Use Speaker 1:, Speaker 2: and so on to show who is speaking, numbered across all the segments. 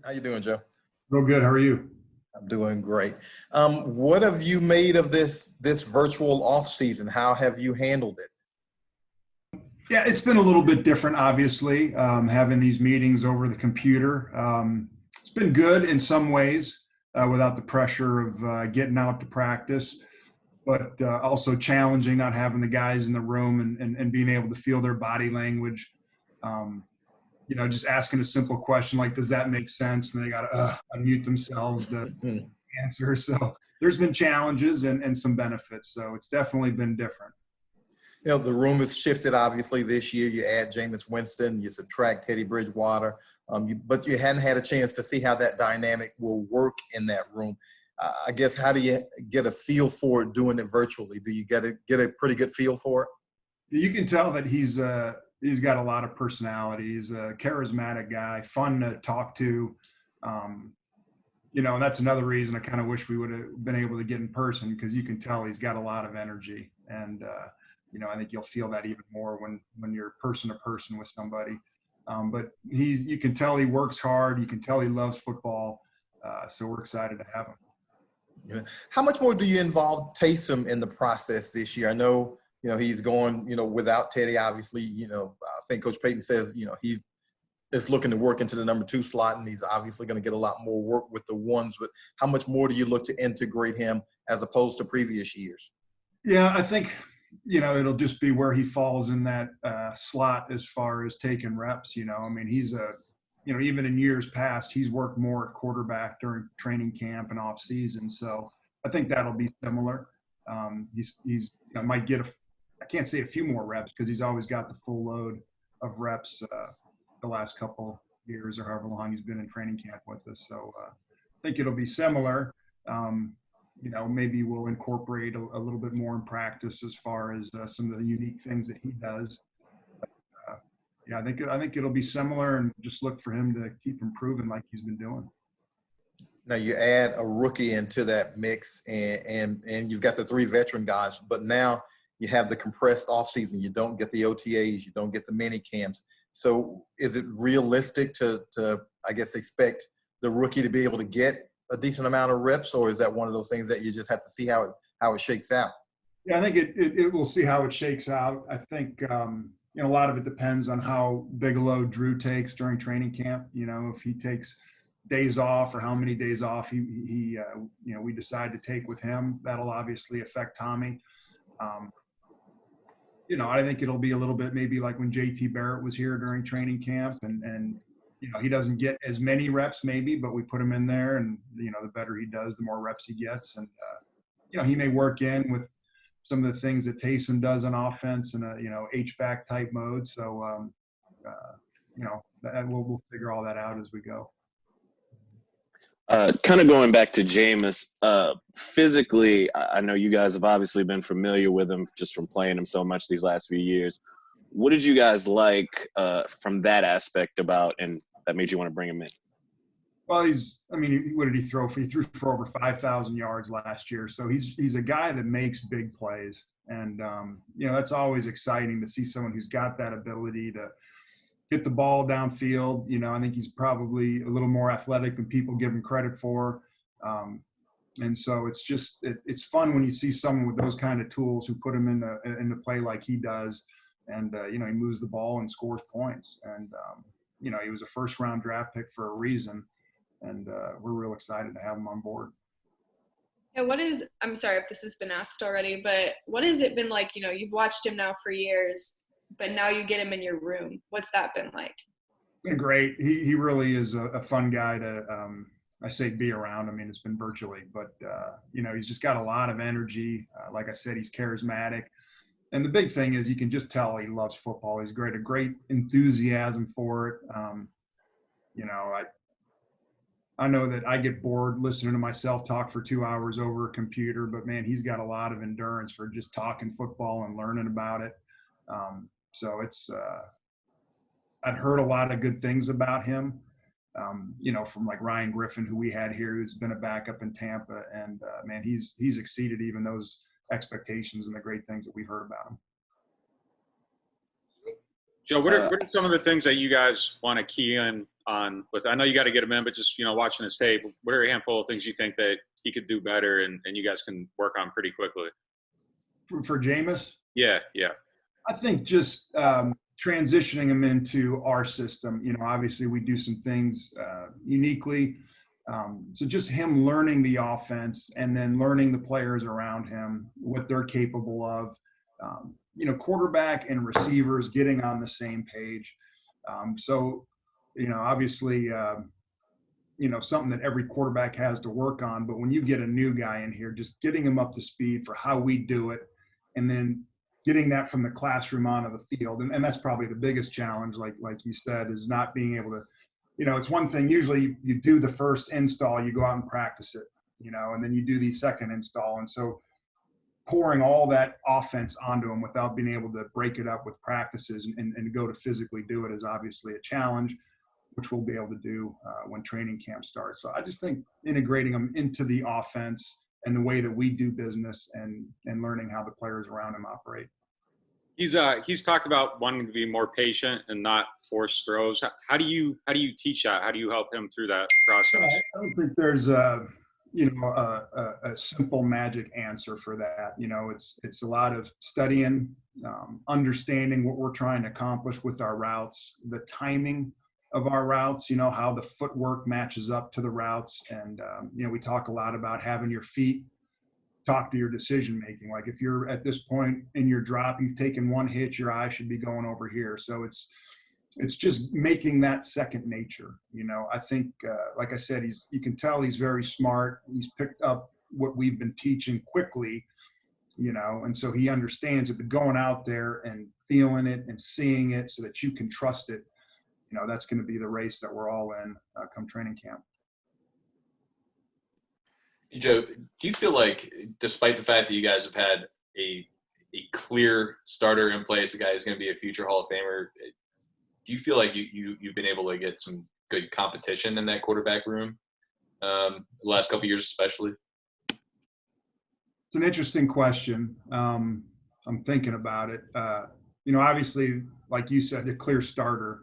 Speaker 1: How you doing, Joe?
Speaker 2: Real good. How are you?
Speaker 1: I'm doing great. What have you made of this virtual off season? How have you handled it?
Speaker 2: Yeah, it's been a little bit different, obviously, having these meetings over the computer. It's been good in some ways without the pressure of getting out to practice, but also challenging not having the guys in the room and being able to feel their body language. Um, just asking a simple question like, does that make sense? And they got to unmute themselves to answer. So there's been challenges and some benefits. So it's definitely been different.
Speaker 1: The room has shifted obviously this year. You add Jameis Winston, you subtract Teddy Bridgewater, but you hadn't had a chance to see how that dynamic will work in that room. I guess, how do you get a feel for it doing it virtually? Do you get a pretty good feel for it?
Speaker 2: You can tell that he's got a lot of personality. He's a charismatic guy, fun to talk to. And that's another reason I kind of wish we would have been able to get in person, because you can tell he's got a lot of energy. And, I think you'll feel that even more when you're person to person with somebody. But you can tell he works hard. You can tell he loves football. So we're excited to have him.
Speaker 1: How much more do you involve Taysom in the process this year? I know, he's going, without Teddy, obviously, I think Coach Payton says, he is looking to work into the number 2 slot, and he's obviously going to get a lot more work with the ones. But how much more do you look to integrate him as opposed to previous years?
Speaker 2: Yeah, I think, it'll just be where he falls in that slot as far as taking reps. He's even in years past, he's worked more at quarterback during training camp and off season. So I think that'll be similar. He's might get I can't say a few more reps, because he's always got the full load of reps the last couple years or however long he's been in training camp with us. So I think it'll be similar. Maybe we'll incorporate a little bit more in practice as far as some of the unique things that he does. I think it'll be similar, and just look for him to keep improving like he's been doing.
Speaker 1: Now you add a rookie into that mix, and you've got the 3 veteran guys, but now you have the compressed offseason. You don't get the OTAs, you don't get the mini camps. So is it realistic to I guess expect the rookie to be able to get a decent amount of reps, or is that one of those things that you just have to see how it shakes out?
Speaker 2: Yeah, I think it will see how it shakes out. I think a lot of it depends on how big a load Drew takes during training camp. If he takes days off, or how many days off we decide to take with him, that'll obviously affect Tommy. I think it'll be a little bit maybe like when JT Barrett was here during training camp, and he doesn't get as many reps maybe, but we put him in there, and the better he does, the more reps he gets. And he may work in with some of the things that Taysom does on offense in a H-back type mode. So we'll figure all that out as we go.
Speaker 3: Kind of going back to Jameis, physically, I know you guys have obviously been familiar with him just from playing him so much these last few years. What did you guys like from that aspect about, and that made you want to bring him in?
Speaker 2: Well, what did he throw for? He threw for over 5,000 yards last year. So he's a guy that makes big plays. And, that's always exciting to see someone who's got that ability to get the ball downfield. I think he's probably a little more athletic than people give him credit for. And so it's fun when you see someone with those kind of tools who put him into play like he does. And, he moves the ball and scores points. And, he was a first-round draft pick for a reason. And we're real excited to have him on board.
Speaker 4: Yeah, I'm sorry if this has been asked already, but what has it been like? You've watched him now for years, but now you get him in your room. What's that been like?
Speaker 2: Been great. He really is a fun guy to, I say, be around. It's been virtually, but, he's just got a lot of energy. Like I said, he's charismatic. And the big thing is you can just tell he loves football. He's a great enthusiasm for it. I know that I get bored listening to myself talk for 2 hours over a computer, but man, he's got a lot of endurance for just talking football and learning about it. So it's, I'd heard a lot of good things about him, from like Ryan Griffin, who we had here, who's been a backup in Tampa. And man, he's exceeded even those expectations and the great things that we've heard about him.
Speaker 5: Joe, what are some of the things that you guys want to key in on with, I know you got to get him in, but just, watching his tape, what are a handful of things you think that he could do better and you guys can work on pretty quickly?
Speaker 2: For Jameis?
Speaker 5: Yeah.
Speaker 2: I think just transitioning him into our system. Obviously we do some things uniquely. So just him learning the offense and then learning the players around him, what they're capable of. Quarterback and receivers getting on the same page. Obviously, something that every quarterback has to work on. But when you get a new guy in here, just getting him up to speed for how we do it, and then getting that from the classroom onto the field. And that's probably the biggest challenge, like you said, is not being able to, it's one thing, usually you do the first install, you go out and practice it, and then you do the second install. And so pouring all that offense onto them without being able to break it up with practices and go to physically do it is obviously a challenge, which we'll be able to do when training camp starts. So I just think integrating them into the offense and the way that we do business and learning how the players around him operate.
Speaker 5: He's talked about wanting to be more patient and not force throws. How do you teach that? How do you help him through that process?
Speaker 2: I don't think there's a simple magic answer for that. It's a lot of studying, understanding what we're trying to accomplish with our routes, the timing of our routes, how the footwork matches up to the routes. And, we talk a lot about having your feet talk to your decision making. Like if you're at this point in your drop, you've taken one hit, your eye should be going over here. So it's just making that second nature. I think, like I said, you can tell he's very smart. He's picked up what we've been teaching quickly, and so he understands it, but going out there and feeling it and seeing it so that you can trust it, that's going to be the race that we're all in come training camp.
Speaker 6: Joe, do you feel like, despite the fact that you guys have had a clear starter in place, a guy who's going to be a future Hall of Famer, do you feel like you've been able to get some good competition in that quarterback room the last couple of years especially?
Speaker 2: It's an interesting question. I'm thinking about it. Obviously, like you said, the clear starter.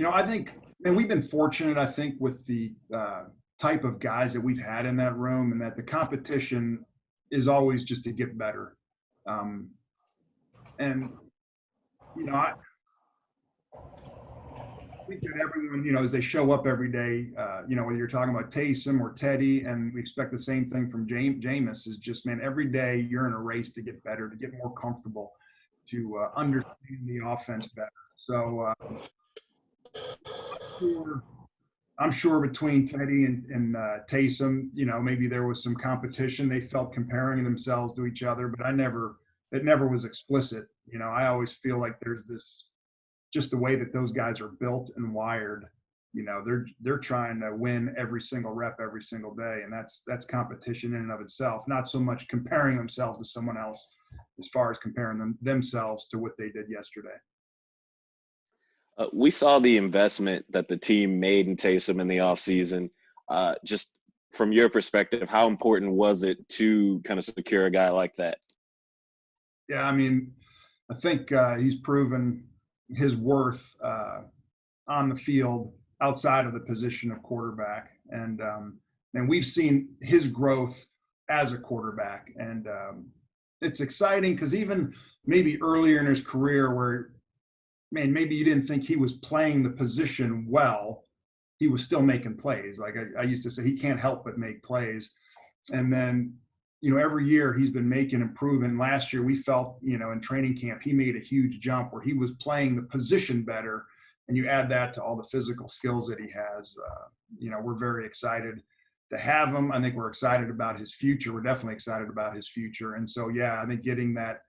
Speaker 2: I think, and we've been fortunate, I think, with the type of guys that we've had in that room, and that the competition is always just to get better. I think that everyone, as they show up every day, whether you're talking about Taysom or Teddy, and we expect the same thing from Jameis, is just, man, every day you're in a race to get better, to get more comfortable, to understand the offense better. So I'm sure between Teddy and Taysom, maybe there was some competition. They felt comparing themselves to each other, but it never was explicit. I always feel like there's this, just the way that those guys are built and wired, they're trying to win every single rep every single day. And that's competition in and of itself, not so much comparing themselves to someone else as far as comparing themselves to what they did yesterday.
Speaker 3: We saw the investment that the team made in Taysom in the offseason. Just from your perspective, how important was it to kind of secure a guy like that?
Speaker 2: Yeah, I think he's proven his worth on the field outside of the position of quarterback. And we've seen his growth as a quarterback. And it's exciting because even maybe earlier in his career where, maybe you didn't think he was playing the position well, he was still making plays. Like I used to say, he can't help but make plays. And then, every year he's been making improvement. Last year we felt, in training camp, he made a huge jump where he was playing the position better. And you add that to all the physical skills that he has. We're very excited to have him. I think we're excited about his future. We're definitely excited about his future. And so, yeah, I think getting that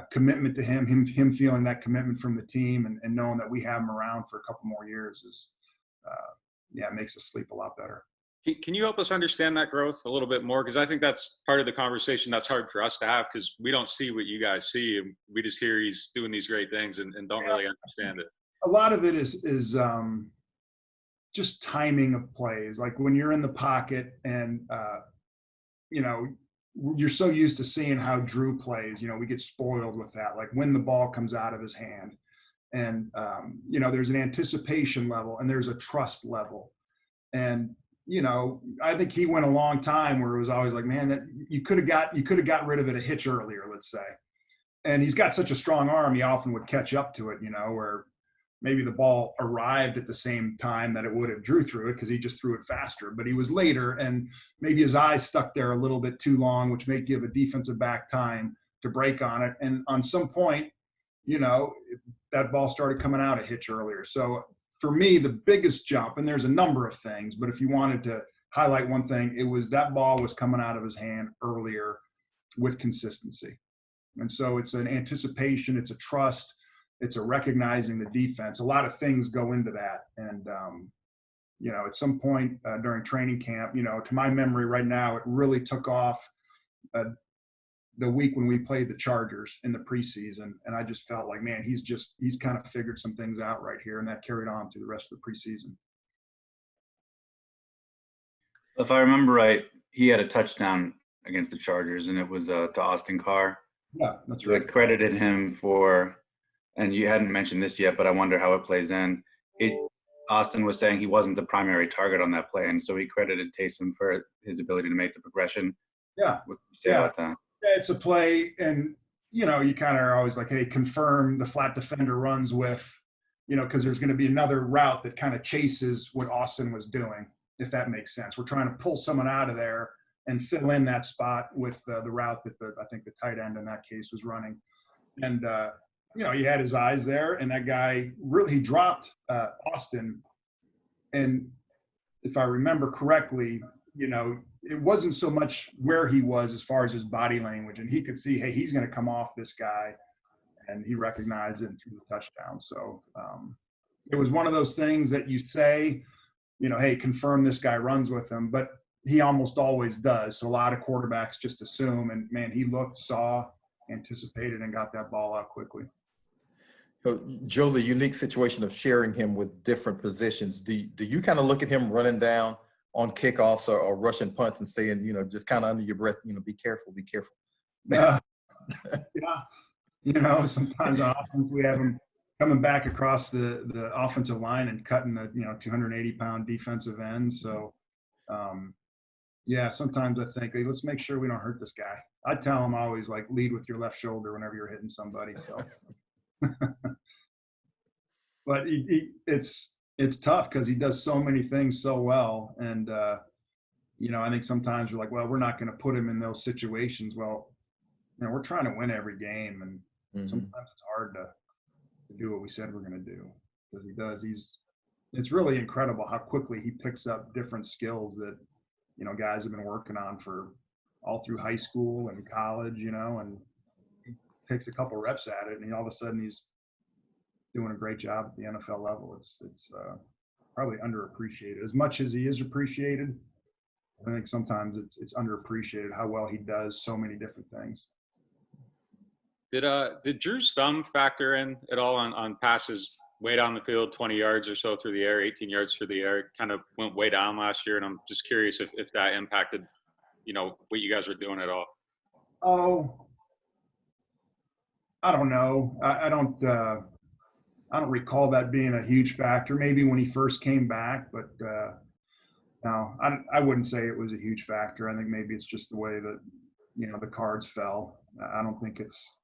Speaker 2: commitment to him feeling that commitment from the team and knowing that we have him around for a couple more years is, it makes us sleep a lot better.
Speaker 5: Can you help us understand that growth a little bit more? Because I think that's part of the conversation that's hard for us to have, because we don't see what you guys see, and we just hear he's doing these great things and don't really understand it.
Speaker 2: A lot of it is just timing of plays. Like when you're in the pocket and, you're so used to seeing how Drew plays, we get spoiled with that, like when the ball comes out of his hand. And, you know, there's an anticipation level and there's a trust level. And, you know, I think he went a long time where it was always like, man, that you could have got rid of it a hitch earlier, let's say. And he's got such a strong arm, he often would catch up to it, you know, where maybe the ball arrived at the same time that it would have drew through it because he just threw it faster. But he was later, and maybe his eyes stuck there a little bit too long, which may give a defensive back time to break on it. And on some point, you know, that ball started coming out a hitch earlier. So for me, the biggest jump, and there's a number of things, but if you wanted to highlight one thing, it was that ball was coming out of his hand earlier with consistency. And so it's an anticipation, it's a trust, it's a recognizing the defense. A lot of things go into that. And, you know, at some point during training camp, you know, to my memory right now, it really took off the week when we played the Chargers in the preseason. And I just felt like, man, he's kind of figured some things out right here. And that carried on through the rest of the preseason.
Speaker 7: If I remember right, he had a touchdown against the Chargers, and it was to Austin Carr.
Speaker 2: Yeah, that's
Speaker 7: You
Speaker 2: right.
Speaker 7: had credited him for, and you hadn't mentioned this yet, but I wonder how it plays in. Austin was saying he wasn't the primary target on that play, and so he credited Taysom for his ability to make the progression.
Speaker 2: Yeah.
Speaker 7: What do you say about that?
Speaker 2: Yeah, it's a play, and, you know, you kind of are always like, hey, confirm the flat defender runs with, you know, because there's going to be another route that kind of chases what Austin was doing, if that makes sense. We're trying to pull someone out of there and fill in that spot with the route that I think the tight end in that case was running. And, you know, he had his eyes there, and that guy really, he dropped Austin. And if I remember correctly, you know, it wasn't so much where he was as far as his body language, and he could see, hey, he's going to come off this guy, and he recognized it and threw the touchdown. So it was one of those things that you say, you know, hey, confirm this guy runs with him, but he almost always does. So a lot of quarterbacks just assume, and man, he looked, saw, anticipated, and got that ball out quickly.
Speaker 1: Joe, the unique situation of sharing him with different positions, do you kind of look at him running down on kickoffs or rushing punts and saying, you know, just kind of under your breath, you know, be careful.
Speaker 2: Yeah. You know, sometimes on offense we have him coming back across the offensive line and cutting the, you know, 280-pound defensive end. So, yeah, sometimes I think, hey, let's make sure we don't hurt this guy. I tell him always, like, lead with your left shoulder whenever you're hitting somebody. So, but it's tough because he does so many things so well. And, you know, I think sometimes we're like, well, we're not going to put him in those situations. Well, you know, we're trying to win every game. And sometimes it's hard to do what we said we're going to do, because he does. It's really incredible how quickly he picks up different skills that, you know, guys have been working on for all through high school and college, you know, and he takes a couple reps at it, and all of a sudden he's doing a great job at the NFL level. It's probably underappreciated. As much as he is appreciated, I think sometimes it's underappreciated how well he does so many different things.
Speaker 5: Did Drew's thumb factor in at all on passes way down the field, 20 yards or so through the air, 18 yards through the air? It kind of went way down last year, and I'm just curious if that impacted, you know, what you guys were doing at all.
Speaker 2: Oh, I don't know. I don't recall that being a huge factor. Maybe when he first came back, but no, I wouldn't say it was a huge factor. I think maybe it's just the way that, you know, the cards fell. I don't think it's,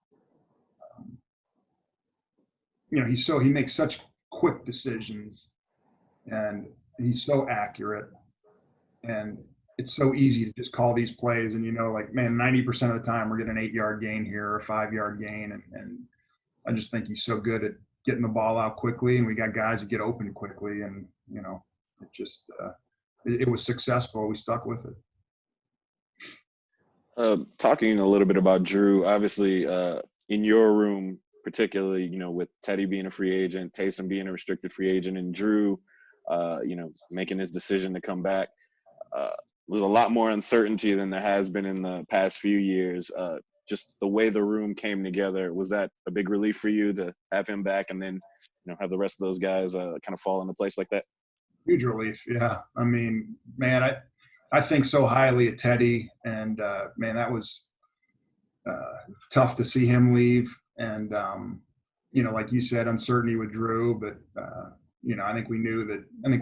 Speaker 2: you know, he makes such quick decisions, and he's so accurate, and it's so easy to just call these plays, and, you know, like, man, 90% of the time we're getting an 8-yard gain here or a 5-yard gain. And I just think he's so good at getting the ball out quickly, and we got guys that get open quickly, and, you know, it just, it was successful. We stuck with it.
Speaker 3: Talking a little bit about Drew, obviously in your room, particularly, you know, with Teddy being a free agent, Taysom being a restricted free agent, and Drew, you know, making his decision to come back, there's a lot more uncertainty than there has been in the past few years. Just the way the room came together, was that a big relief for you to have him back and then, you know, have the rest of those guys kind of fall into place like that?
Speaker 2: Huge relief. Yeah. I mean, man, I think so highly of Teddy, and man, that was tough to see him leave. And like you said, uncertainty with Drew, but I think we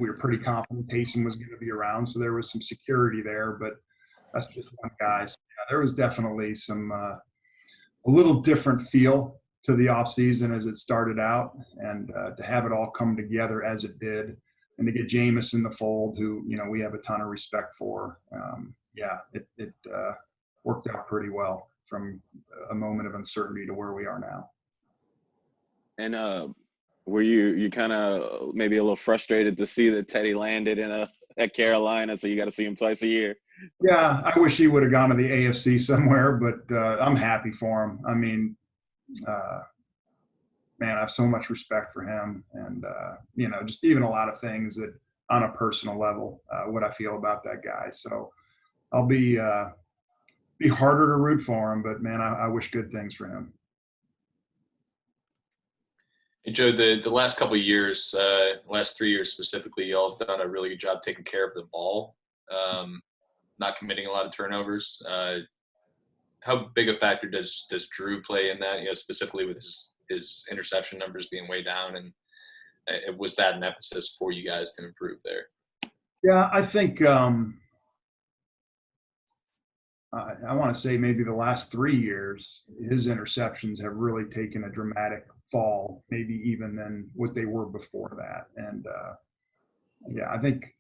Speaker 2: were pretty confident Taysom was going to be around, so there was some security there. But that's just one guy. So, yeah, there was definitely some a little different feel to the offseason as it started out, and to have it all come together as it did, and to get Jameis in the fold, who we have a ton of respect for. It worked out pretty well from a moment of uncertainty to where we are now.
Speaker 3: And were you kind of maybe a little frustrated to see that Teddy landed at Carolina, so you got to see him twice a year?
Speaker 2: Yeah, I wish he would have gone to the AFC somewhere, but I'm happy for him. I mean, man, I have so much respect for him, and just even a lot of things that on a personal level, what I feel about that guy. So I'll be harder to root for him, but man, I wish good things for him.
Speaker 6: Hey, Joe, the last couple of years, last 3 years specifically, y'all have done a really good job taking care of the ball, not committing a lot of turnovers. How big a factor does Drew play in that? Specifically with his interception numbers being way down, and was that an emphasis for you guys to improve there?
Speaker 2: Yeah, I think I want to say maybe the last 3 years, his interceptions have really taken a dramatic fall, maybe even than what they were before that. And I think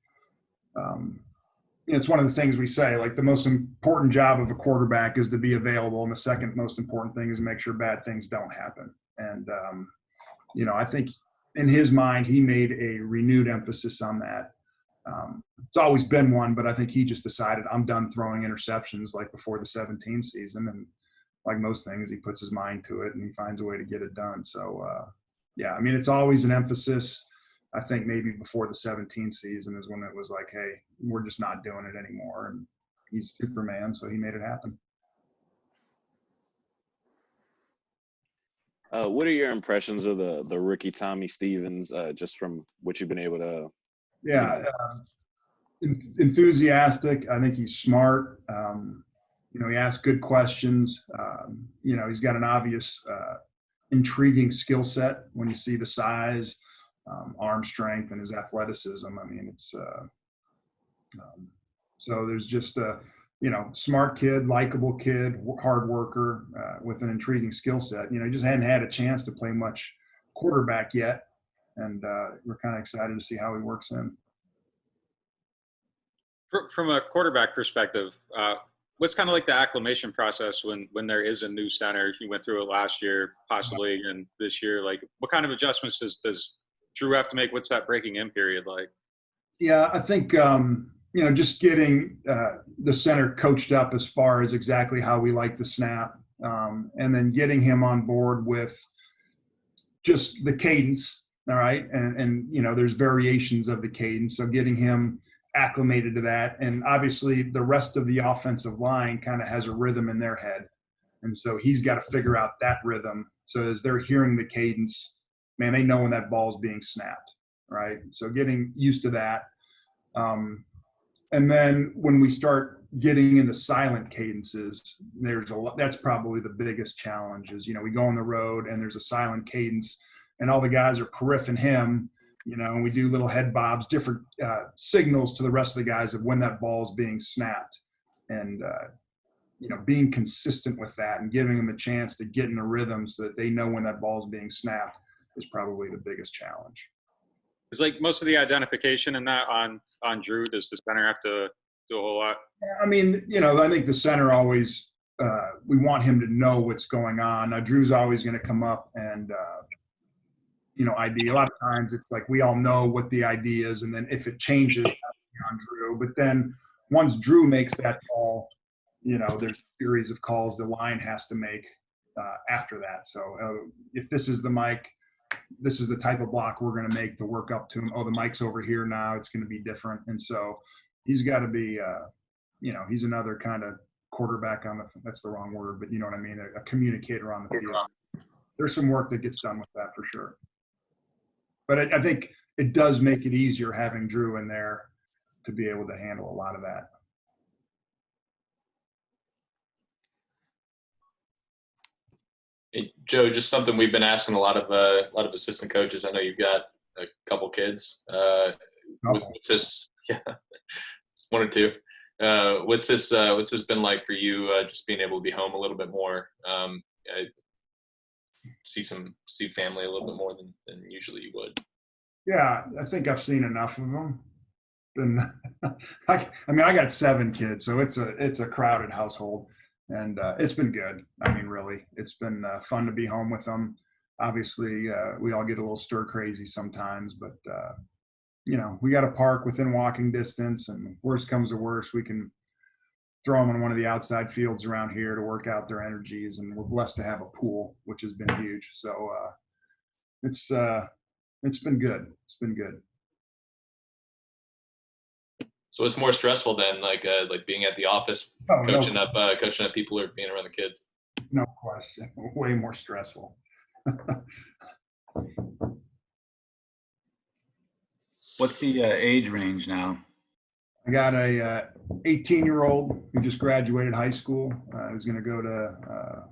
Speaker 2: it's one of the things we say, like the most important job of a quarterback is to be available, and the second most important thing is make sure bad things don't happen. And I think in his mind, he made a renewed emphasis on that. It's always been one, but I think he just decided, I'm done throwing interceptions like before the 17 season. And like most things, he puts his mind to it and he finds a way to get it done. So, I mean, it's always an emphasis. I think maybe before the 17 season is when it was like, hey, we're just not doing it anymore. And he's Superman, so he made it happen.
Speaker 3: What are your impressions of the rookie Tommy Stevens, just from what you've been able to?
Speaker 2: Yeah, enthusiastic. I think he's smart. He asks good questions. He's got an obvious, intriguing skill set when you see the size, arm strength, and his athleticism. I mean, it's so there's just a smart kid, likable kid, hard worker, with an intriguing skill set. He just hadn't had a chance to play much quarterback yet, and we're kind of excited to see how he works in.
Speaker 5: From a quarterback perspective, what's kind of like the acclimation process when there is a new center? You went through it last year, possibly, and this year. Like, what kind of adjustments does Drew have to make? What's that breaking in period like?
Speaker 2: Yeah, I think just getting the center coached up as far as exactly how we like the snap, and then getting him on board with just the cadence. All right, and there's variations of the cadence, so getting him acclimated to that. And obviously the rest of the offensive line kind of has a rhythm in their head, and so he's got to figure out that rhythm. So as they're hearing the cadence, man, they know when that ball's being snapped, right? So getting used to that, and then when we start getting into silent cadences, there's a lot. That's probably the biggest challenge. Is we go on the road and there's a silent cadence, and all the guys are periffing him. And we do little head bobs, different signals to the rest of the guys of when that ball is being snapped. And, being consistent with that and giving them a chance to get in a rhythm so that they know when that ball is being snapped is probably the biggest challenge.
Speaker 5: Is like most of the identification in that on Drew? Does the center have to do a whole lot?
Speaker 2: I mean, I think the center always, we want him to know what's going on. Now, Drew's always going to come up and, ID. A lot of times it's like we all know what the ID is, and then if it changes, on Drew. But then once Drew makes that call, there's a series of calls the line has to make after that. So if this is the mic, this is the type of block we're going to make to work up to him. Oh, the mic's over here now. It's going to be different. And so he's got to be, he's another kind of quarterback that's the wrong word, but you know what I mean? A communicator on the field. There's some work that gets done with that for sure. But I think it does make it easier having Drew in there to be able to handle a lot of that.
Speaker 6: Hey, Joe, just something we've been asking a lot of assistant coaches. I know you've got a couple kids. What's this? Yeah, one or two. What's this been like for you? Just being able to be home a little bit more, see family a little bit more than usually you would.
Speaker 2: Yeah, I think I've seen enough of them. And I mean, I got 7 kids, so it's a crowded household, and it's been good. I mean, really, it's been fun to be home with them. Obviously, we all get a little stir crazy sometimes, but we got a park within walking distance, and worst comes to worst, we can throw them on one of the outside fields around here to work out their energies. And we're blessed to have a pool, which has been huge. So it's been good. It's been good.
Speaker 6: So it's more stressful than like being at the office, coaching up people or being around the kids.
Speaker 2: No question. Way more stressful.
Speaker 7: What's the age range now?
Speaker 2: I got a 18-year-old who just graduated high school. Who's going to go to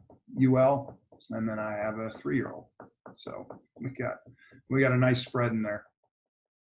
Speaker 2: UL, and then I have a 3-year-old. So we got a nice spread in there.